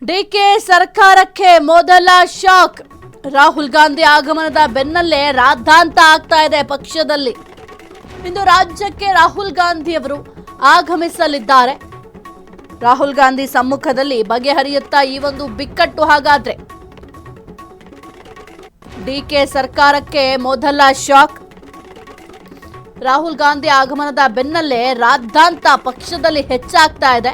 DK ಸರ್ಕಾರಕ್ಕೆ ಮೊದಲ shock. Rahul Gandhi ಆಗಮನದ ಬೆನ್ನಲ್ಲೇ ರಾದ್ಧಾಂತ ಆಗ್ತಾ ಇದೆ ಪಕ್ಷದಲ್ಲಿ. ಇಂದು ರಾಜ್ಯಕ್ಕೆ ರಾಹುಲ್ ಗಾಂಧಿ ಅವರು ಆಗಮಿಸಲಿದ್ದಾರೆ. ರಾಹುಲ್ ಗಾಂಧಿ ಸಮ್ಮುಖದಲ್ಲಿ ಬಗೆಹರಿಯುತ್ತಾ ಈ ಒಂದು ಬಿಕ್ಕಟ್ಟು. ಹಾಗಾದ್ರೆ ಡಿಕೆ ಸರ್ಕಾರಕ್ಕೆ ಮೊದಲ ಶಾಕ್. ರಾಹುಲ್ ಗಾಂಧಿ ಆಗಮನದ ಬೆನ್ನಲ್ಲೇ ರಾದ್ಧಾಂತ ಪಕ್ಷದಲ್ಲಿ ಹೆಚ್ಚಾಗ್ತಾ ಇದೆ.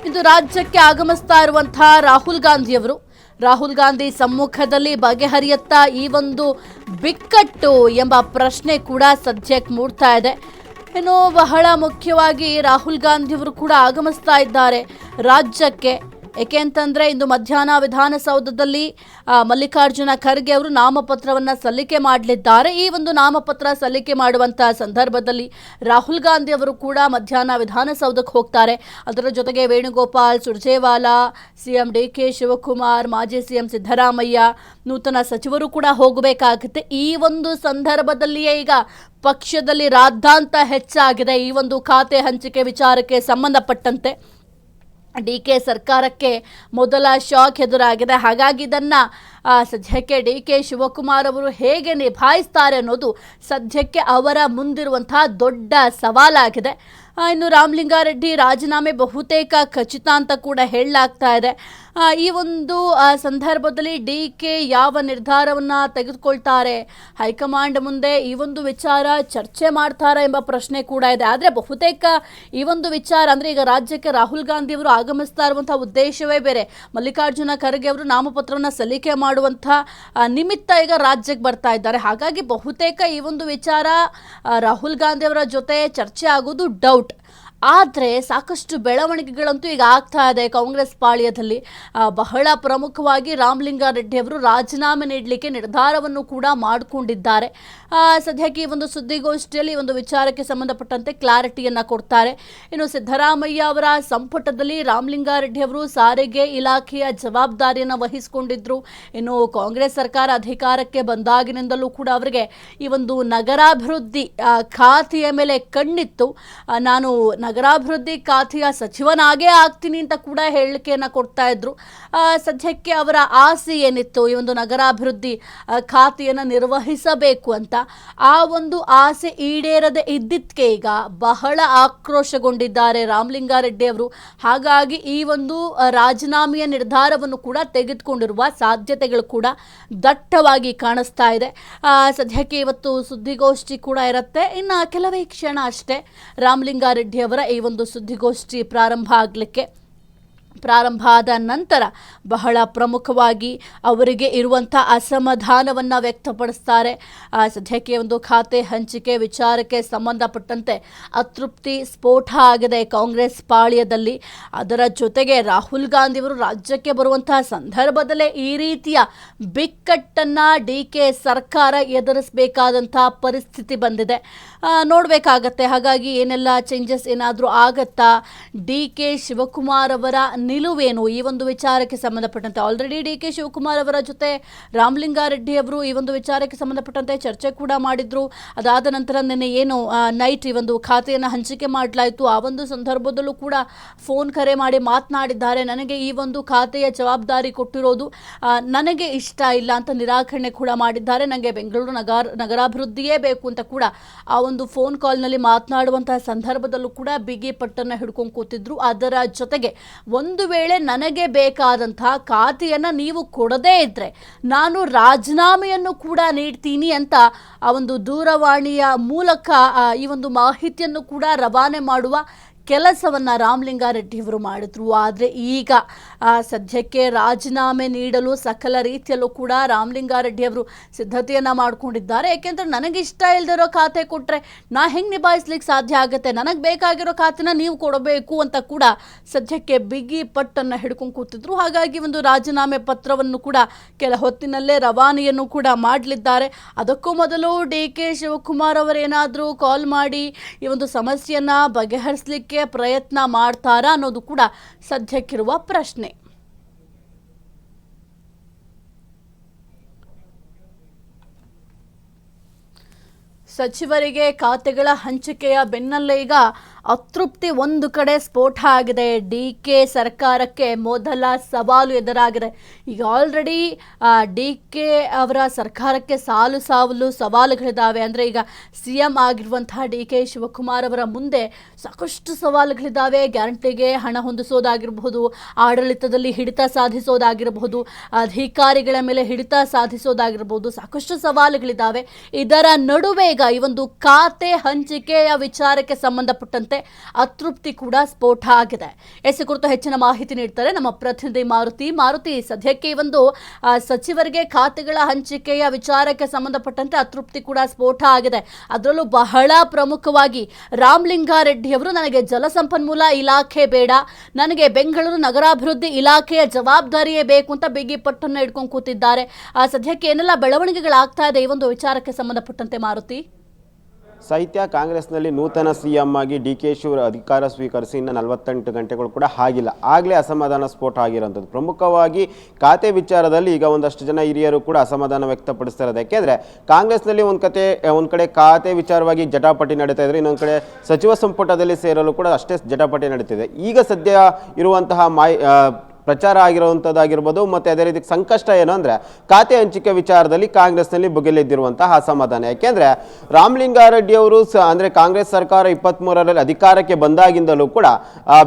ಇಂದು ರಾಜ್ಯಕ್ಕೆ ಆಗಮಿಸ್ತಾ ಇರುವಂತಹ ರಾಹುಲ್ ಗಾಂಧಿ ಸಮ್ಮುಖದಲ್ಲಿ ಬಗೆಹರಿಯುತ್ತಾ ಈ ಒಂದು ಬಿಕ್ಕಟ್ಟು ಎಂಬ ಪ್ರಶ್ನೆ ಕೂಡ ಸದ್ಯಕ್ಕೆ ಮೂಡ್ತಾ ಇದೆ. ಇನ್ನು ಬಹಳ ಮುಖ್ಯವಾಗಿ ರಾಹುಲ್ ಗಾಂಧಿಯವರು ಕೂಡ ಆಗಮಿಸ್ತಾ ಇದ್ದಾರೆ ರಾಜ್ಯಕ್ಕೆ. ಏಕೆಂತಂದ್ರೆ ಇಂದು ಮಧ್ಯಾಹ್ನ ವಿಧಾನಸೌಧದಲ್ಲಿ ಮಲ್ಲಿಕಾರ್ಜುನ ಖರ್ಗೆ ಅವರು ನಾಮಪತ್ರವನ್ನು ಸಲ್ಲಿಕೆ ಮಾಡಲಿದ್ದಾರೆ. ಈ ಒಂದು ನಾಮಪತ್ರ ಸಲ್ಲಿಕೆ ಮಾಡುವಂತಹ ಸಂದರ್ಭದಲ್ಲಿ ರಾಹುಲ್ ಗಾಂಧಿ ಅವರು ಕೂಡ ಮಧ್ಯಾಹ್ನ ವಿಧಾನಸೌಧಕ್ಕೆ ಹೋಗ್ತಾರೆ. ಅದರ ಜೊತೆಗೆ ವೇಣುಗೋಪಾಲ್, ಸುರ್ಜೇವಾಲಾ, ಸಿಎಂ ಡಿಕೆ ಶಿವಕುಮಾರ್, ಮಾಜಿ ಸಿಎಂ ಸಿದ್ದರಾಮಯ್ಯ, ನೂತನ ಸಚಿವರು ಕೂಡ ಹೋಗಬೇಕಾಗುತ್ತೆ. ಈ ಒಂದು ಸಂದರ್ಭದಲ್ಲಿಯೇ ಈಗ ಪಕ್ಷದಲ್ಲಿ ರಾದ್ಧಾಂತ ಹೆಚ್ಚಾಗಿದೆ. ಈ ಒಂದು ಖಾತೆ ಹಂಚಿಕೆ ವಿಚಾರಕ್ಕೆ ಸಂಬಂಧಪಟ್ಟಂತೆ ಡಿಕೆ ಸರ್ಕಾರಕ್ಕೆ ಮೊದಲ ಶಾಕ್ ಎದುರಾಗಿದೆ. ಹಾಗಾಗಿ ಇದನ್ನ ಸದ್ಯಕ್ಕೆ ಡಿಕೆ ಶಿವಕುಮಾರ್ ಅವರು ಹೇಗೆ ನಿಭಾಯಿಸ್ತಾರೆ ಅನ್ನೋದು ಸದ್ಯಕ್ಕೆ ಅವರ ಮುಂದಿರುವಂತಹ ದೊಡ್ಡ ಸವಾಲಾಗಿದೆ. ಇನ್ನು ರಾಮಲಿಂಗಾರೆಡ್ಡಿ ರಾಜೀನಾಮೆ ಬಹುತೇಕ ಖಚಿತ ಅಂತ ಕೂಡ ಹೇಳಲಾಗ್ತಾ ಇದೆ. ಈ ಒಂದು ಸಂದರ್ಭದಲ್ಲಿ ಡಿಕೆ ಯಾವ ನಿರ್ಧಾರವನ್ನು ತೆಗೆದುಕೊಳ್ತಾರೆ, ಹೈಕಮಾಂಡ್ ಮುಂದೆ ಈ ಒಂದು ವಿಚಾರ ಚರ್ಚೆ ಮಾಡ್ತಾರೆ ಎಂಬ ಪ್ರಶ್ನೆ ಕೂಡ ಇದೆ. ಆದರೆ ಬಹುತೇಕ ಈ ಒಂದು ವಿಚಾರ ಅಂದರೆ ಈಗ ರಾಜ್ಯಕ್ಕೆ ರಾಹುಲ್ ಗಾಂಧಿ ಅವರು ಆಗಮಿಸ್ತಾ ಇರುವಂತಹ ಉದ್ದೇಶವೇ ಬೇರೆ. ಮಲ್ಲಿಕಾರ್ಜುನ ಖರ್ಗೆ ಅವರು ನಾಮಪತ್ರವನ್ನು ಸಲ್ಲಿಕೆ ಮಾಡುವಂಥ ನಿಮಿತ್ತ ಈಗ ರಾಜ್ಯಕ್ಕೆ ಬರ್ತಾ ಇದ್ದಾರೆ. ಹಾಗಾಗಿ ಬಹುತೇಕ ಈ ಒಂದು ವಿಚಾರ ರಾಹುಲ್ ಗಾಂಧಿ ಅವರ ಜೊತೆ ಚರ್ಚೆ ಆಗೋದು ಡೌಟ್. ಆದರೆ ಸಾಕಷ್ಟು ಬೆಳವಣಿಗೆಗಳಂತೂ ಈಗ ಆಗ್ತಾ ಇದೆ ಕಾಂಗ್ರೆಸ್ ಪಾಳ್ಯದಲ್ಲಿ. ಬಹಳ ಪ್ರಮುಖವಾಗಿ ರಾಮಲಿಂಗಾರೆಡ್ಡಿ ಅವರು ರಾಜೀನಾಮೆ ನೀಡಲಿಕ್ಕೆ ನಿರ್ಧಾರವನ್ನು ಕೂಡ ಮಾಡಿಕೊಂಡಿದ್ದಾರೆ. ಸದ್ಯಕ್ಕೆ ಈ ಒಂದು ಸುದ್ದಿಗೋಷ್ಠಿಯಲ್ಲಿ ಈ ಒಂದು ವಿಚಾರಕ್ಕೆ ಸಂಬಂಧಪಟ್ಟಂತೆ ಕ್ಲಾರಿಟಿಯನ್ನು ಕೊಡ್ತಾರೆ. ಇನ್ನು ಸಿದ್ದರಾಮಯ್ಯ ಅವರ ಸಂಪುಟದಲ್ಲಿ ರಾಮಲಿಂಗಾರೆಡ್ಡಿ ಅವರು ಸಾರಿಗೆ ಇಲಾಖೆಯ ಜವಾಬ್ದಾರಿಯನ್ನು ವಹಿಸಿಕೊಂಡಿದ್ರು. ಇನ್ನು ಕಾಂಗ್ರೆಸ್ ಸರ್ಕಾರ ಅಧಿಕಾರಕ್ಕೆ ಬಂದಾಗಿನಿಂದಲೂ ಕೂಡ ಅವರಿಗೆ ಈ ಒಂದು ನಗರಾಭಿವೃದ್ಧಿ ಖಾತೆಯ ಮೇಲೆ ಕಣ್ಣಿತ್ತು. ನಾನು ನಗರಾಭಿವೃದ್ಧಿ ಖಾತೆಯ ಸಚಿವನಾಗೇ ಆಗ್ತೀನಿ ಅಂತ ಕೂಡ ಹೇಳಿಕೆಯನ್ನು ಕೊಡ್ತಾ ಇದ್ರು. ಸದ್ಯಕ್ಕೆ ಅವರ ಆಸೆ ಏನಿತ್ತು, ಈ ಒಂದು ನಗರಾಭಿವೃದ್ಧಿ ಖಾತೆಯನ್ನು ನಿರ್ವಹಿಸಬೇಕು ಅಂತ, ಆ ಒಂದು ಆಸೆ ಈಡೇರದೆ ಇದ್ದಿದ್ದಕ್ಕೆ ಈಗ ಬಹಳ ಆಕ್ರೋಶಗೊಂಡಿದ್ದಾರೆ ರಾಮಲಿಂಗಾರೆಡ್ಡಿ ಅವರು. ಹಾಗಾಗಿ ಈ ಒಂದು ರಾಜೀನಾಮೆಯ ನಿರ್ಧಾರವನ್ನು ಕೂಡ ತೆಗೆದುಕೊಂಡಿರುವ ಸಾಧ್ಯತೆಗಳು ಕೂಡ ದಟ್ಟವಾಗಿ ಕಾಣಿಸ್ತಾ ಇದೆ. ಸದ್ಯಕ್ಕೆ ಇವತ್ತು ಸುದ್ದಿಗೋಷ್ಠಿ ಕೂಡ ಇರುತ್ತೆ. ಇನ್ನು ಕೆಲವೇ ಕ್ಷಣ ಅಷ್ಟೇ ರಾಮಲಿಂಗಾರೆಡ್ಡಿ ಅವರ ಈ ಒಂದು ಸುದ್ದಿಗೋಷ್ಠಿ ಪ್ರಾರಂಭ ಆದ ನಂತರ ಬಹಳ ಪ್ರಮುಖವಾಗಿ ಅವರಿಗೆ ಇರುವಂಥ ಅಸಮಾಧಾನವನ್ನು ವ್ಯಕ್ತಪಡಿಸ್ತಾರೆ. ಸದ್ಯಕ್ಕೆ ಒಂದು ಖಾತೆ ಹಂಚಿಕೆ ವಿಚಾರಕ್ಕೆ ಸಂಬಂಧಪಟ್ಟಂತೆ ಅತೃಪ್ತಿ ಸ್ಫೋಟ ಆಗಿದೆ ಕಾಂಗ್ರೆಸ್ ಪಾಳ್ಯದಲ್ಲಿ. ಅದರ ಜೊತೆಗೆ ರಾಹುಲ್ ಗಾಂಧಿ ಅವರು ರಾಜ್ಯಕ್ಕೆ ಬರುವಂತಹ ಸಂದರ್ಭದಲ್ಲೇ ಈ ರೀತಿಯ ಬಿಕ್ಕಟ್ಟನ್ನು ಡಿಕೆ ಸರ್ಕಾರ ಎದುರಿಸಬೇಕಾದಂಥ ಪರಿಸ್ಥಿತಿ ಬಂದಿದೆ. ನೋಡಬೇಕಾಗತ್ತೆ ಹಾಗಾಗಿ ಏನೆಲ್ಲ ಚೇಂಜಸ್ ಏನಾದರೂ ಆಗತ್ತಾ, ಡಿಕೆ ಶಿವಕುಮಾರ್ ಅವರ ನಿಲುವೇನು ಈ ಒಂದು ವಿಚಾರಕ್ಕೆ ಸಂಬಂಧಪಟ್ಟಂತೆ. ಆಲ್ರೆಡಿ ಡಿಕೆ ಶಿವಕುಮಾರ್ ಅವರ ಜೊತೆ ರಾಮಲಿಂಗಾರೆಡ್ಡಿ ಅವರು ಈ ಒಂದು ವಿಚಾರಕ್ಕೆ ಸಂಬಂಧಪಟ್ಟಂತೆ ಚರ್ಚೆ ಕೂಡ ಮಾಡಿದ್ರು. ಅದಾದ ನಂತರ ನಿನ್ನೆ ಏನು ನೈಟ್ ಈ ಒಂದು ಖಾತೆಯನ್ನು ಹಂಚಿಕೆ ಮಾಡಲಾಯಿತು, ಆ ಒಂದು ಸಂದರ್ಭದಲ್ಲೂ ಕೂಡ ಫೋನ್ ಕರೆ ಮಾಡಿ ಮಾತನಾಡಿದ್ದಾರೆ. ನನಗೆ ಈ ಒಂದು ಖಾತೆಯ ಜವಾಬ್ದಾರಿ ಕೊಟ್ಟಿರೋದು ನನಗೆ ಇಷ್ಟ ಇಲ್ಲ ಅಂತ ನಿರಾಕರಣೆ ಕೂಡ ಮಾಡಿದ್ದಾರೆ. ನನಗೆ ಬೆಂಗಳೂರು ನಗರಾಭಿವೃದ್ಧಿಯೇ ಬೇಕು ಅಂತ ಕೂಡ ಆ ಒಂದು ಫೋನ್ ಕಾಲ್ನಲ್ಲಿ ಮಾತನಾಡುವಂತಹ ಸಂದರ್ಭದಲ್ಲೂ ಕೂಡ ಬಿಗಿ ಪಟ್ಟನ್ನು ಹಿಡ್ಕೊಂಡು ಕೂತಿದ್ರು. ಅದರ ಜೊತೆಗೆ ಒಂದು ವೇಳೆ ನನಗೆ ಬೇಕಾದಂತಹ ಖಾತೆಯನ್ನು ನೀವು ಕೊಡದೇ ಇದ್ದರೆ ನಾನು ರಾಜೀನಾಮೆಯನ್ನು ಕೂಡ ನೀಡ್ತೀನಿ ಅಂತ ಆ ಒಂದು ದೂರವಾಣಿಯ ಮೂಲಕ ಈ ಒಂದು ಮಾಹಿತಿಯನ್ನು ಕೂಡ ರವಾನೆ ಮಾಡುವ ಕೆಲಸವನ್ನು ರಾಮಲಿಂಗಾರೆಡ್ಡಿ ಅವರು ಮಾಡಿದ್ರು. ಆದರೆ ಈಗ ಸದ್ಯಕ್ಕೆ ರಾಜೀನಾಮೆ ನೀಡಲು ಸಕಲ ರೀತಿಯಲ್ಲೂ ಕೂಡ ರಾಮಲಿಂಗಾರೆಡ್ಡಿ ಅವರು ಸಿದ್ಧತೆಯನ್ನು ಮಾಡಿಕೊಂಡಿದ್ದಾರೆ. ಏಕೆಂದರೆ ನನಗಿಷ್ಟ ಇಲ್ಲದಿರೋ ಖಾತೆ ಕೊಟ್ಟರೆ ನಾ ಹೆಂಗೆ ನಿಭಾಯಿಸ್ಲಿಕ್ಕೆ ಸಾಧ್ಯ ಆಗುತ್ತೆ, ನನಗೆ ಬೇಕಾಗಿರೋ ಖಾತೆನ ನೀವು ಕೊಡಬೇಕು ಅಂತ ಕೂಡ ಸದ್ಯಕ್ಕೆ ಬಿಗಿ ಪಟ್ಟನ್ನು ಹಿಡ್ಕೊಂಡು ಕೂತಿದ್ರು. ಹಾಗಾಗಿ ಒಂದು ರಾಜೀನಾಮೆ ಪತ್ರವನ್ನು ಕೂಡ ಕೆಲ ಹೊತ್ತಿನಲ್ಲೇ ರವಾನೆಯನ್ನು ಕೂಡ ಮಾಡಲಿದ್ದಾರೆ. ಅದಕ್ಕೂ ಮೊದಲು ಡಿಕೆ ಶಿವಕುಮಾರ್ ಅವರೇನಾದರೂ ಕಾಲ್ ಮಾಡಿ ಈ ಒಂದು ಸಮಸ್ಯೆಯನ್ನು ಬಗೆಹರಿಸಲಿಕ್ಕೆ ಪ್ರಯತ್ನ ಮಾಡ್ತಾರಾ ಅನ್ನೋದು ಕೂಡ ಸದ್ಯಕ್ಕಿರುವ ಪ್ರಶ್ನೆ. ಸಚಿವರಿಗೆ ಖಾತೆಗಳ ಹಂಚಿಕೆಯ ಬೆನ್ನಲ್ಲೇ ಈಗ ಅತೃಪ್ತಿ ಒಂದು ಕಡೆ ಸ್ಫೋಟ ಆಗಿದೆ. ಡಿ.ಕೆ ಸರ್ಕಾರಕ್ಕೆ ಮೊದಲ ಸವಾಲು ಎದುರಾಗಿದೆ. ಈಗ ಆಲ್ರೆಡಿ ಡಿ.ಕೆ ಅವರ ಸರ್ಕಾರಕ್ಕೆ ಸಾಲು ಸವಾಲುಗಳಿದ್ದಾವೆ. ಅಂದರೆ ಈಗ CM ಆಗಿರುವಂತಹ ಡಿ.ಕೆ ಶಿವಕುಮಾರ್ ಅವರ ಮುಂದೆ ಸಾಕಷ್ಟು ಸವಾಲುಗಳಿದ್ದಾವೆ. ಗ್ಯಾರಂಟಿಗೆ ಹಣ ಹೊಂದಿಸೋದಾಗಿರಬಹುದು, ಆಡಳಿತದಲ್ಲಿ ಹಿಡಿತ ಸಾಧಿಸೋದಾಗಿರಬಹುದು, ಅಧಿಕಾರಿಗಳ ಮೇಲೆ ಹಿಡಿತ ಸಾಧಿಸೋದಾಗಿರಬಹುದು, ಸಾಕಷ್ಟು ಸವಾಲುಗಳಿದ್ದಾವೆ. ಇದರ ನಡುವೆ ಈಗ ಈ ಒಂದು ಖಾತೆ ಹಂಚಿಕೆಯ ವಿಚಾರಕ್ಕೆ ಸಂಬಂಧಪಟ್ಟಂತೆ ಅತೃಪ್ತಿ ಕೂಡ ಸ್ಫೋಟ ಆಗಿದೆ. ಎಸ್ ಕುರಿತು ಹೆಚ್ಚಿನ ಮಾಹಿತಿ ನೀಡ್ತಾರೆ ನಮ್ಮ ಪ್ರತಿನಿಧಿ ಮಾರುತಿ. ಸದ್ಯಕ್ಕೆ ಈ ಒಂದು ಸಚಿವರಿಗೆ ಖಾತೆಗಳ ಹಂಚಿಕೆಯ ವಿಚಾರಕ್ಕೆ ಸಂಬಂಧಪಟ್ಟಂತೆ ಅತೃಪ್ತಿ ಕೂಡ ಸ್ಫೋಟ ಆಗಿದೆ. ಅದರಲ್ಲೂ ಬಹಳ ಪ್ರಮುಖವಾಗಿ ರಾಮಲಿಂಗಾರೆಡ್ಡಿ ಅವರು ನನಗೆ ಜಲಸಂಪನ್ಮೂಲ ಇಲಾಖೆ ಬೇಡ, ನನಗೆ ಬೆಂಗಳೂರು ನಗರಾಭಿವೃದ್ಧಿ ಇಲಾಖೆಯ ಜವಾಬ್ದಾರಿಯೇ ಬೇಕು ಅಂತ ಬಿಗಿ ಪಟ್ಟನ್ನು ಹಿಡ್ಕೊಂಡು ಕೂತಿದ್ದಾರೆ. ಸದ್ಯಕ್ಕೆ ಏನೆಲ್ಲ ಬೆಳವಣಿಗೆಗಳಾಗ್ತಾ ಇದೆ ಈ ಒಂದು ವಿಚಾರಕ್ಕೆ ಸಂಬಂಧಪಟ್ಟಂತೆ ಮಾರುತಿ? ಸಾಹಿತ್ಯ ಕಾಂಗ್ರೆಸ್ನಲ್ಲಿ ನೂತನ CM ಆಗಿ ಡಿ.ಕೆ ಶಿವರು ಅಧಿಕಾರ ಸ್ವೀಕರಿಸಿ ಇನ್ನು 48 ಗಂಟೆಗಳು ಕೂಡ ಆಗಿಲ್ಲ. ಆಗಲೇ ಅಸಮಾಧಾನ ಸ್ಫೋಟ ಆಗಿರೋಂಥದ್ದು. ಪ್ರಮುಖವಾಗಿ ಖಾತೆ ವಿಚಾರದಲ್ಲಿ ಈಗ ಒಂದಷ್ಟು ಜನ ಹಿರಿಯರು ಕೂಡ ಅಸಮಾಧಾನ ವ್ಯಕ್ತಪಡಿಸ್ತಾ ಇರೋದು. ಯಾಕೆಂದರೆ ಕಾಂಗ್ರೆಸ್ನಲ್ಲಿ ಒಂದು ಕಡೆ ಖಾತೆ ವಿಚಾರವಾಗಿ ಜಟಾಪಟಿ ನಡೀತಾ ಇದ್ರೆ, ಇನ್ನೊಂದು ಕಡೆ ಸಚಿವ ಸಂಪುಟದಲ್ಲಿ ಸೇರಲು ಕೂಡ ಅಷ್ಟೇ ಜಟಾಪಟಿ ನಡೀತಿದೆ. ಈಗ ಸದ್ಯ ಇರುವಂತಹ ಪ್ರಚಾರ ಆಗಿರುವಂಥದ್ದಾಗಿರ್ಬೋದು, ಮತ್ತು ಅದೇ ರೀತಿ ಸಂಕಷ್ಟ ಏನು ಅಂದರೆ ಖಾತೆ ಹಂಚಿಕೆ ವಿಚಾರದಲ್ಲಿ ಕಾಂಗ್ರೆಸ್ನಲ್ಲಿ ಬಗೆಲೆದ್ದಿರುವಂತಹ ಅಸಮಾಧಾನ. ಯಾಕೆಂದರೆ ರಾಮಲಿಂಗಾರೆಡ್ಡಿ ಅವರು ಅಂದರೆ ಕಾಂಗ್ರೆಸ್ ಸರ್ಕಾರ 23ರಲ್ಲಿ ಅಧಿಕಾರಕ್ಕೆ ಬಂದಾಗಿಂದಲೂ ಕೂಡ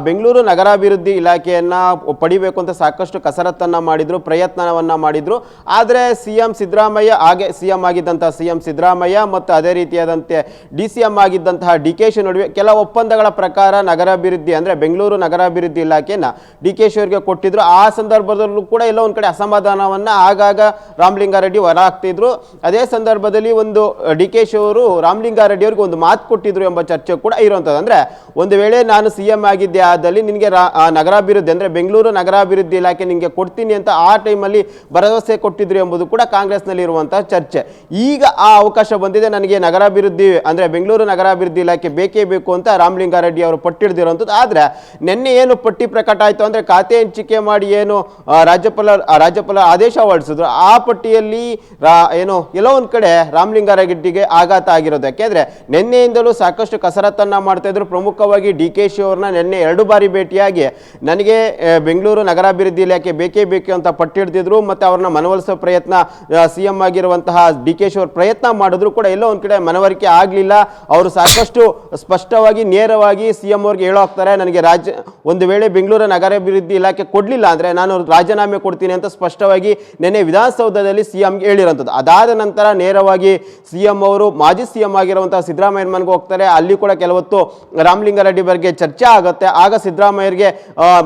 ಬೆಂಗಳೂರು ನಗರಾಭಿವೃದ್ಧಿ ಇಲಾಖೆಯನ್ನು ಪಡಿಬೇಕು ಅಂತ ಸಾಕಷ್ಟು ಕಸರತ್ತನ್ನು ಮಾಡಿದರು, ಪ್ರಯತ್ನವನ್ನು ಮಾಡಿದರು. ಆದರೆ CM ಸಿದ್ದರಾಮಯ್ಯ, ಹಾಗೆ CM ಆಗಿದ್ದಂತಹ CM ಸಿದ್ದರಾಮಯ್ಯ ಮತ್ತು ಅದೇ ರೀತಿಯಾದಂತೆ DCM ಆಗಿದ್ದಂತಹ ಡಿ.ಕೆ ಶಿ ನಡುವೆ ಕೆಲ ಒಪ್ಪಂದಗಳ ಪ್ರಕಾರ ನಗರಾಭಿವೃದ್ಧಿ ಅಂದರೆ ಬೆಂಗಳೂರು ನಗರಾಭಿವೃದ್ಧಿ ಇಲಾಖೆಯನ್ನು ಡಿ.ಕೆ ಶಿ ಅವರಿಗೆ ಕೊಟ್ಟಿದ್ರು. ಆ ಸಂದರ್ಭದಲ್ಲೂ ಕೂಡ ಎಲ್ಲೋ ಒಂದು ಕಡೆ ಅಸಮಾಧಾನವನ್ನು ಆಗಾಗ ರಾಮಲಿಂಗಾರೆಡ್ಡಿ ಹೊರ ಹಾಕ್ತಿದ್ರು. ಅದೇ ಸಂದರ್ಭದಲ್ಲಿ ಒಂದು ಡಿ.ಕೆ ಶಿ ಅವರು ರಾಮಲಿಂಗಾರೆಡ್ಡಿ ಅವರಿಗೆ ಒಂದು ಮಾತು ಕೊಟ್ಟಿದ್ರು ಎಂಬ ಚರ್ಚೆ ಕೂಡ ಇರುವಂಥದ್ದು. ಅಂದರೆ ಒಂದು ವೇಳೆ ನಾನು CM ಆಗಿದ್ದೆ ಆದಲ್ಲಿ ನಿನಗೆ ನಗರಾಭಿವೃದ್ಧಿ ಅಂದರೆ ಬೆಂಗಳೂರು ನಗರಾಭಿವೃದ್ಧಿ ಇಲಾಖೆ ನಿನಗೆ ಕೊಡ್ತೀನಿ ಅಂತ ಆ ಟೈಮಲ್ಲಿ ಭರವಸೆ ಕೊಟ್ಟಿದ್ರು ಎಂಬುದು ಕೂಡ ಕಾಂಗ್ರೆಸ್ನಲ್ಲಿ ಇರುವಂತಹ ಚರ್ಚೆ. ಈಗ ಆ ಅವಕಾಶ ಬಂದಿದೆ, ನನಗೆ ನಗರಾಭಿವೃದ್ಧಿ ಅಂದರೆ ಬೆಂಗಳೂರು ನಗರಾಭಿವೃದ್ಧಿ ಇಲಾಖೆ ಬೇಕೇ ಬೇಕು ಅಂತ ರಾಮಲಿಂಗಾರೆಡ್ಡಿ ಅವರು ಪಟ್ಟಿಡ್ದಿರುವಂಥದ್ದು. ಆದರೆ ನಿನ್ನೆ ಏನು ಪಟ್ಟಿ ಪ್ರಕಟ ಆಯಿತು ಅಂದರೆ ಖಾತೆ ಹಂಚಿಕೆ ಮಾಡಿ ಏನು ರಾಜ್ಯಪಾಲ ಆದೇಶ ಹೊರಡಿಸಿದ್ರು, ಆ ಪಟ್ಟಿಯಲ್ಲಿ ಏನು ಎಲ್ಲೋ ಒಂದು ಕಡೆ ರಾಮಲಿಂಗಾರೆಡ್ಡಿಗೆ ಆಘಾತ ಆಗಿರೋದು. ಯಾಕೆಂದ್ರೆ ನಿನ್ನೆಯಿಂದಲೂ ಸಾಕಷ್ಟು ಕಸರತ್ತನ್ನ ಮಾಡ್ತಾ ಇದ್ರು. ಪ್ರಮುಖವಾಗಿ ಡಿ.ಕೆ ಶಿ ಅವ್ರನ್ನ ನಿನ್ನೆ 2 ಬಾರಿ ಭೇಟಿಯಾಗಿ ನನಗೆ ಬೆಂಗಳೂರು ನಗರಾಭಿವೃದ್ಧಿ ಇಲಾಖೆ ಬೇಕೇ ಬೇಕು ಅಂತ ಪಟ್ಟಿಡ್ತಿದ್ರು. ಮತ್ತೆ ಅವ್ರನ್ನ ಮನವೊಲಿಸೋ ಪ್ರಯತ್ನ CM ಆಗಿರುವಂತಹ ಡಿ.ಕೆ ಶಿ ಅವರು ಪ್ರಯತ್ನ ಮಾಡಿದ್ರು ಕೂಡ ಎಲ್ಲೋ ಒಂದು ಕಡೆ ಮನವರಿಕೆ ಆಗಲಿಲ್ಲ. ಅವರು ಸಾಕಷ್ಟು ಸ್ಪಷ್ಟವಾಗಿ ನೇರವಾಗಿ CM ಅವ್ರಿಗೆ ಹೇಳೋ ಹೋಗ್ತಾರೆ, ನನಗೆ ಒಂದು ವೇಳೆ ಬೆಂಗಳೂರು ನಗರಾಭಿವೃದ್ಧಿ ಇಲಾಖೆ ಕೊಡಲಿಲ್ಲ ಅಂದರೆ ನಾನು ರಾಜೀನಾಮೆ ಕೊಡ್ತೀನಿ ಅಂತ ಸ್ಪಷ್ಟವಾಗಿ ನಿನ್ನೆ ವಿಧಾನಸೌಧದಲ್ಲಿ CMಗೆ ಹೇಳಿರೋಂಥದ್ದು. ಅದಾದ ನಂತರ ನೇರವಾಗಿ CM ಅವರು ಮಾಜಿ CM ಆಗಿರುವಂತಹ ಸಿದ್ದರಾಮಯ್ಯನ ಮನೆಗೆ ಹೋಗ್ತಾರೆ. ಅಲ್ಲಿ ಕೂಡ ಕೆಲವತ್ತು ರಾಮಲಿಂಗಾರೆಡ್ಡಿ ಬಗ್ಗೆ ಚರ್ಚೆ ಆಗುತ್ತೆ. ಆಗ ಸಿದ್ದರಾಮಯ್ಯರಿಗೆ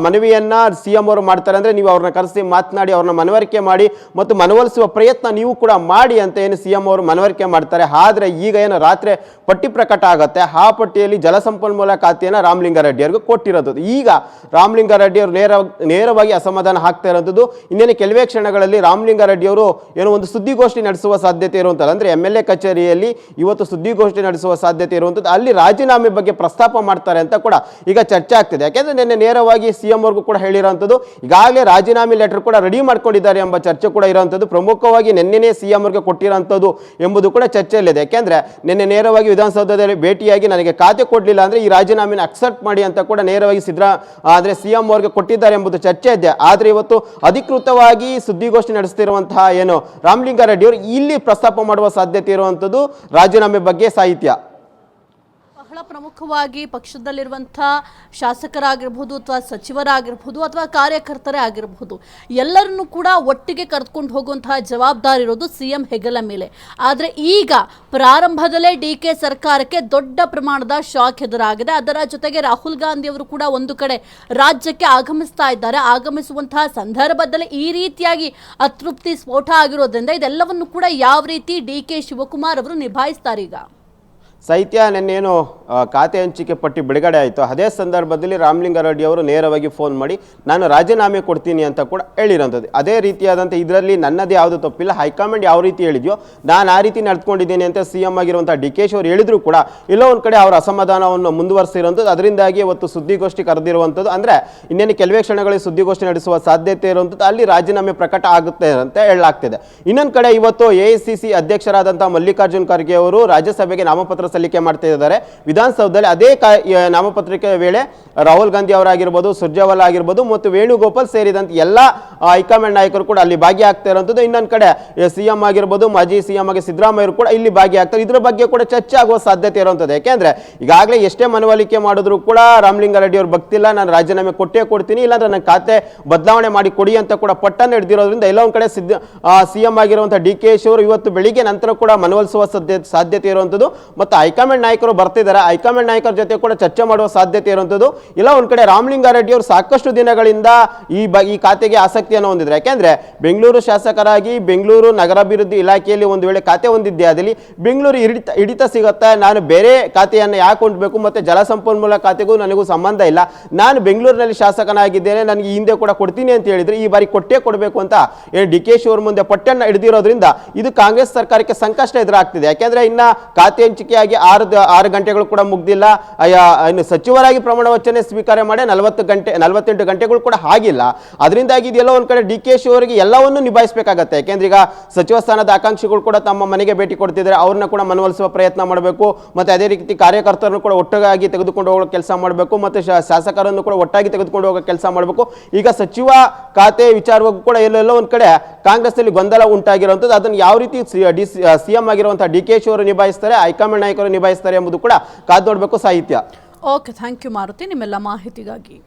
ಮನವಿಯನ್ನ CM ಅವರು ಮಾಡ್ತಾರೆ, ಅಂದರೆ ನೀವು ಅವ್ರನ್ನ ಕರೆಸಿ ಮಾತನಾಡಿ ಅವ್ರನ್ನ ಮನವರಿಕೆ ಮಾಡಿ ಮತ್ತು ಮನವೊಲಿಸುವ ಪ್ರಯತ್ನ ನೀವು ಕೂಡ ಮಾಡಿ ಅಂತ ಏನು CM ಅವರು ಮನವರಿಕೆ ಮಾಡ್ತಾರೆ. ಆದರೆ ಈಗ ಏನು ರಾತ್ರಿ ಪಟ್ಟಿ ಪ್ರಕಟ ಆಗುತ್ತೆ, ಆ ಪಟ್ಟಿಯಲ್ಲಿ ಜಲಸಂಪನ್ಮೂಲ ಖಾತೆಯನ್ನು ರಾಮಲಿಂಗಾರೆಡ್ಡಿ ಅವರಿಗೆ ಕೊಟ್ಟಿರೋದು. ಈಗ ರಾಮಲಿಂಗಾರೆಡ್ಡಿ ಅವರು ನೇರವಾಗಿ ಅಸಮಾಧಾನ ಆಗ್ತಾ ಇರೋದು. ಇನ್ನೇನು ಕೆಲವೇ ಕ್ಷಣಗಳಲ್ಲಿ ರಾಮಲಿಂಗಾರೆಡ್ಡಿ ಅವರು ಏನೋ ಒಂದು ಸುದ್ದಿಗೋಷ್ಠಿ ನಡೆಸುವ ಸಾಧ್ಯತೆ ಇರುವಂಥದ್ದು, ಅಂದರೆ MLA ಕಚೇರಿಯಲ್ಲಿ ಇವತ್ತು ಸುದ್ದಿಗೋಷ್ಠಿ ನಡೆಸುವ ಸಾಧ್ಯತೆ ಇರುವಂಥದ್ದು. ಅಲ್ಲಿ ರಾಜೀನಾಮೆ ಬಗ್ಗೆ ಪ್ರಸ್ತಾಪ ಮಾಡ್ತಾರೆ ಅಂತ ಕೂಡ ಈಗ ಚರ್ಚೆ ಆಗ್ತಿದೆ. ಯಾಕೆಂದ್ರೆ ನಿನ್ನೆ ನೇರವಾಗಿ CM ಅವ್ರಿಗೂ ಕೂಡ ಹೇಳಿರೋಂಥದ್ದು, ಈಗಾಗಲೇ ರಾಜೀನಾಮೆ ಲೆಟರ್ ಕೂಡ ರೆಡಿ ಮಾಡ್ಕೊಂಡಿದ್ದಾರೆ ಎಂಬ ಚರ್ಚೆ ಕೂಡ ಇರುವಂಥದ್ದು. ಪ್ರಮುಖವಾಗಿ ನಿನ್ನೆನೇ CM ಅವ್ರಿಗೆ ಕೊಟ್ಟಿರೋಂಥದ್ದು ಎಂಬುದು ಕೂಡ ಚರ್ಚೆಯಲ್ಲಿದೆ. ಯಾಕೆಂದ್ರೆ ನಿನ್ನೆ ನೇರವಾಗಿ ವಿಧಾನಸೌಧದಲ್ಲಿ ಭೇಟಿಯಾಗಿ ನನಗೆ ಖಾತೆ ಕೊಡಲಿಲ್ಲ ಅಂದರೆ ಈ ರಾಜೀನಾಮೆನ ಅಕ್ಸೆಪ್ಟ್ ಮಾಡಿ ಅಂತ ಕೂಡ ನೇರವಾಗಿ CM ಅವ್ರಿಗೆ ಕೊಟ್ಟಿದ್ದಾರೆ ಎಂಬುದು ಚರ್ಚೆ ಇದೆ. ಆದರೆ ಇವತ್ತು ಅಧಿಕೃತವಾಗಿ ಸುದ್ದಿಗೋಷ್ಠಿ ನಡೆಸ್ತಿರುವಂತಹ ಏನು ರಾಮಲಿಂಗಾರೆಡ್ಡಿ ಅವರು ಇಲ್ಲಿ ಪ್ರಸ್ತಾಪ ಮಾಡುವ ಸಾಧ್ಯತೆ ಇರುವಂಥದ್ದು ರಾಜೀನಾಮೆ ಬಗ್ಗೆ ಸಾಹಿತ್ಯ. ಬಹಳ ಪ್ರಮುಖವಾಗಿ ಪಕ್ಷದಲ್ಲಿರುವಂತಹ ಶಾಸಕರಾಗಿರ್ಬೋದು ಅಥವಾ ಸಚಿವರಾಗಿರ್ಬೋದು ಅಥವಾ ಕಾರ್ಯಕರ್ತರೇ ಆಗಿರಬಹುದು, ಎಲ್ಲರನ್ನೂ ಕೂಡ ಒಟ್ಟಿಗೆ ಕರೆದುಕೊಂಡು ಹೋಗುವಂತಹ ಜವಾಬ್ದಾರಿ ಇರೋದು CM ಹೆಗಲ ಮೇಲೆ. ಆದರೆ ಈಗ ಪ್ರಾರಂಭದಲ್ಲೇ ಡಿ.ಕೆ ಸರ್ಕಾರಕ್ಕೆ ದೊಡ್ಡ ಪ್ರಮಾಣದ ಶಾಕ್ ಎದುರಾಗಿದೆ. ಅದರ ಜೊತೆಗೆ ರಾಹುಲ್ ಗಾಂಧಿ ಅವರು ಕೂಡ ಒಂದು ಕಡೆ ರಾಜ್ಯಕ್ಕೆ ಆಗಮಿಸ್ತಾ ಇದ್ದಾರೆ. ಆಗಮಿಸುವಂತಹ ಸಂದರ್ಭದಲ್ಲಿ ಈ ರೀತಿಯಾಗಿ ಅತೃಪ್ತಿ ಸ್ಫೋಟ ಆಗಿರೋದ್ರಿಂದ ಇದೆಲ್ಲವನ್ನು ಕೂಡ ಯಾವ ರೀತಿ ಡಿ.ಕೆ ಶಿವಕುಮಾರ್ ಅವರು ನಿಭಾಯಿಸ್ತಾರೆ? ಈಗ ಸಾಹಿತ್ಯ ನಿನ್ನೇನು ಖಾತೆ ಹಂಚಿಕೆ ಪಟ್ಟಿ ಬಿಡುಗಡೆ ಆಯಿತು, ಅದೇ ಸಂದರ್ಭದಲ್ಲಿ ರಾಮಲಿಂಗಾರೆಡ್ಡಿ ಅವರು ನೇರವಾಗಿ ಫೋನ್ ಮಾಡಿ ನಾನು ರಾಜೀನಾಮೆ ಕೊಡ್ತೀನಿ ಅಂತ ಕೂಡ ಹೇಳಿರೋಂಥದ್ದು. ಅದೇ ರೀತಿಯಾದಂಥ ಇದರಲ್ಲಿ ನನ್ನದೇ ಯಾವುದು ತಪ್ಪಿಲ್ಲ, ಹೈಕಮಾಂಡ್ ಯಾವ ರೀತಿ ಹೇಳಿದೆಯೋ ನಾನು ಆ ರೀತಿ ನಡೆದುಕೊಂಡಿದ್ದೀನಿ ಅಂತ CM ಆಗಿರುವಂಥ ಡಿ.ಕೆ ಶಿ ಅವರು ಹೇಳಿದ್ರು ಕೂಡ ಎಲ್ಲೋ ಒಂದು ಕಡೆ ಅವರ ಅಸಮಾಧಾನವನ್ನು ಮುಂದುವರಿಸಿರುವಂಥದ್ದು. ಅದರಿಂದಾಗಿ ಇವತ್ತು ಸುದ್ದಿಗೋಷ್ಠಿ ಕರೆದಿರುವಂಥದ್ದು. ಅಂದರೆ ಇನ್ನೇನು ಕೆಲವೇ ಕ್ಷಣಗಳಲ್ಲಿ ಸುದ್ದಿಗೋಷ್ಠಿ ನಡೆಸುವ ಸಾಧ್ಯತೆ ಇರುವಂಥದ್ದು, ಅಲ್ಲಿ ರಾಜೀನಾಮೆ ಪ್ರಕಟ ಆಗುತ್ತೆ ಅಂತ ಹೇಳಲಾಗ್ತಿದೆ. ಇನ್ನೊಂದು ಕಡೆ ಇವತ್ತು AICC ಅಧ್ಯಕ್ಷರಾದಂಥ ಮಲ್ಲಿಕಾರ್ಜುನ್ ಖರ್ಗೆ ಅವರು ರಾಜ್ಯಸಭೆಗೆ ನಾಮಪತ್ರ ಸಲ್ಲಿಕೆ ಮಾಡ್ತಾ ಇದ್ದಾರೆ. ವಿಧಾನಸೌಧದಲ್ಲಿ ಅದೇ ನಾಮಪತ್ರಿಕೆ ವೇಳೆ ರಾಹುಲ್ ಗಾಂಧಿ ಅವರಾಗಿರ್ಬೋದು, ಸುರ್ಜೇವಾಲಾ ಆಗಿರ್ಬೋದು ಮತ್ತು ವೇಣುಗೋಪಾಲ್ ಸೇರಿದಂತೆ ಎಲ್ಲ ಹೈಕಮಾಂಡ್ ನಾಯಕರು ಕೂಡ ಅಲ್ಲಿ ಭಾಗಿಯಾಗ್ತಾ ಇರುವಂಥದ್ದು. ಇನ್ನೊಂದು ಕಡೆ ಸಿಎಂ ಆಗಿರ್ಬೋದು, ಮಾಜಿ ಸಿಎಂ ಆಗಿ ಸಿದ್ದರಾಮಯ್ಯ ಕೂಡ ಇಲ್ಲಿ ಭಾಗಿಯಾಗ್ತಾರೆ. ಇದ್ರ ಬಗ್ಗೆ ಕೂಡ ಚರ್ಚೆ ಆಗುವ ಸಾಧ್ಯತೆ ಇರುವಂಥದ್ದು. ಯಾಕೆಂದ್ರೆ ಈಗಾಗಲೇ ಎಷ್ಟೇ ಮನವೊಲಿಕೆ ಮಾಡಿದ್ರು ಕೂಡ ರಾಮಲಿಂಗಾರೆಡ್ಡಿ ಅವರು ಭಕ್ತಿಲ್ಲ, ನಾನು ರಾಜೀನಾಮೆ ಕೊಟ್ಟೇ ಕೊಡ್ತೀನಿ, ಇಲ್ಲಾಂದ್ರೆ ನನ್ನ ಖಾತೆ ಬದಲಾವಣೆ ಮಾಡಿ ಕೊಡಿ ಅಂತ ಕೂಡ ಪಟ್ಟನ್ನು ಹಿಡಿದಿರೋದ್ರಿಂದ ಎಲ್ಲ ಒಂದು ಕಡೆ ಸಿಎಂ ಆಗಿರುವಂತಹ ಡಿ ಕೆ ಶಿ ಅವರು ಇವತ್ತು ಬೆಳಿಗ್ಗೆ ನಂತರ ಕೂಡ ಮನವೊಲಿಸುವ ಸಾಧ್ಯತೆ ಇರುವಂಥದ್ದು. ಮತ್ತು ಹೈಕಮಾಂಡ್ ನಾಯಕರು ಬರ್ತಿದ್ದಾರೆ, ಹೈಕಮಾಂಡ್ ನಾಯಕರ ಜೊತೆ ಕೂಡ ಚರ್ಚೆ ಮಾಡುವ ಸಾಧ್ಯತೆ ಇರುವಂಥದ್ದು. ಇಲ್ಲ ಒಂದ್ ಕಡೆ ರಾಮಲಿಂಗಾರೆಡ್ಡಿ ಅವರು ಸಾಕಷ್ಟು ದಿನಗಳಿಂದ ಈ ಖಾತೆಗೆ ಆಸಕ್ತಿಯನ್ನು ಹೊಂದಿದ್ರು. ಯಾಕೆಂದ್ರೆ ಬೆಂಗಳೂರು ಶಾಸಕರಾಗಿ ಬೆಂಗಳೂರು ನಗರಾಭಿವೃದ್ಧಿ ಇಲಾಖೆಯಲ್ಲಿ ಒಂದು ವೇಳೆ ಖಾತೆ ಹೊಂದಿದ್ದೆ ಅದಲ್ಲಿ ಬೆಂಗಳೂರು ಹಿಡಿತ ಸಿಗುತ್ತಾ, ನಾನು ಬೇರೆ ಖಾತೆಯನ್ನು ಯಾಕೆ ಹೊಂದಬೇಕು, ಮತ್ತೆ ಜಲಸಂಪನ್ಮೂಲ ಖಾತೆಗೂ ನನಗೂ ಸಂಬಂಧ ಇಲ್ಲ, ನಾನು ಬೆಂಗಳೂರಿನಲ್ಲಿ ಶಾಸಕನಾಗಿದ್ದೇನೆ, ನನಗೆ ಹಿಂದೆ ಕೂಡ ಕೊಡ್ತೀನಿ ಅಂತ ಹೇಳಿದ್ರೆ ಈ ಬಾರಿ ಕೊಟ್ಟೇ ಕೊಡಬೇಕು ಅಂತ ಡಿ ಕೆ ಶಿ ಅವ್ರ ಮುಂದೆ ಪಟ್ಟನ್ನು ಹಿಡಿದಿರೋದ್ರಿಂದ ಇದು ಕಾಂಗ್ರೆಸ್ ಸರ್ಕಾರಕ್ಕೆ ಸಂಕಷ್ಟ ಎದುರಾಗ್ತಿದೆ. ಯಾಕೆಂದ್ರೆ ಇನ್ನ ಖಾತೆ ಹಂಚಿಕೆಯಾಗಿ 6 ಗಂಟೆಗಳು ಕೂಡ ಮುಗ್ದಿಲ್ಲ, ಇನ್ನು ಸಚಿವರಾಗಿ ಪ್ರಮಾಣ ವಚನ ಸ್ವೀಕಾರ ಮಾಡಿ 48 ಗಂಟೆಗಳು ಕೂಡ ಆಗಿಲ್ಲ. ಅದರಿಂದಾಗಿ ಇದೆಲ್ಲ ಒಂದ್ ಕಡೆ ಡಿ ಕೆ ಶಿ ಅವರಿಗೆ ಎಲ್ಲವನ್ನೂ ನಿಭಾಯಿಸಬೇಕಾಗತ್ತೆ. ಯಾಕೆಂದ್ರೆ ಈಗ ಸಚಿವ ಸ್ಥಾನದ ಆಕಾಂಕ್ಷಿಗಳು ಕೂಡ ತಮ್ಮ ಮನೆಗೆ ಭೇಟಿ ಕೊಡ್ತಿದ್ದಾರೆ, ಅವ್ರನ್ನ ಕೂಡ ಮನವೊಲಿಸುವ ಪ್ರಯತ್ನ ಮಾಡಬೇಕು. ಮತ್ತೆ ಅದೇ ರೀತಿ ಕಾರ್ಯಕರ್ತರನ್ನು ಕೂಡ ಒಟ್ಟಾಗಿ ತೆಗೆದುಕೊಂಡು ಹೋಗೋ ಕೆಲಸ ಮಾಡಬೇಕು, ಮತ್ತೆ ಶಾಸಕರನ್ನು ಕೂಡ ಒಟ್ಟಾಗಿ ತೆಗೆದುಕೊಂಡು ಹೋಗೋ ಕೆಲಸ ಮಾಡಬೇಕು. ಈಗ ಸಚಿವ ಖಾತೆ ವಿಚಾರವಾಗೂ ಕೂಡ ಎಲ್ಲೆಲ್ಲೋ ಒಂದ್ ಕಡೆ ಕಾಂಗ್ರೆಸ್ ಅಲ್ಲಿ ಗೊಂದಲ ಉಂಟಾಗಿರುವಂಥದ್ದು. ಅದನ್ನು ಯಾವ ರೀತಿ ಸಿಎಂ ಆಗಿರುವಂತಹ ಡಿ ಕೆ ಶಿ ಅವರು ನಿಭಾಯಿಸ್ತಾರೆ, ಹೈಕಮಾಂಡ್ ನಾಯಕರು ನಿಭಾಯಿಸ್ತಾರೆ ಎಂಬುದು ಕೂಡ ಕಾದು ನೋಡಬೇಕು. ಸಾಹಿತ್ಯ. ಓಕೆ, ಥ್ಯಾಂಕ್ ಯು ಮಾರುತಿ ನಿಮ್ಮೆಲ್ಲ ಮಾಹಿತಿಗಾಗಿ.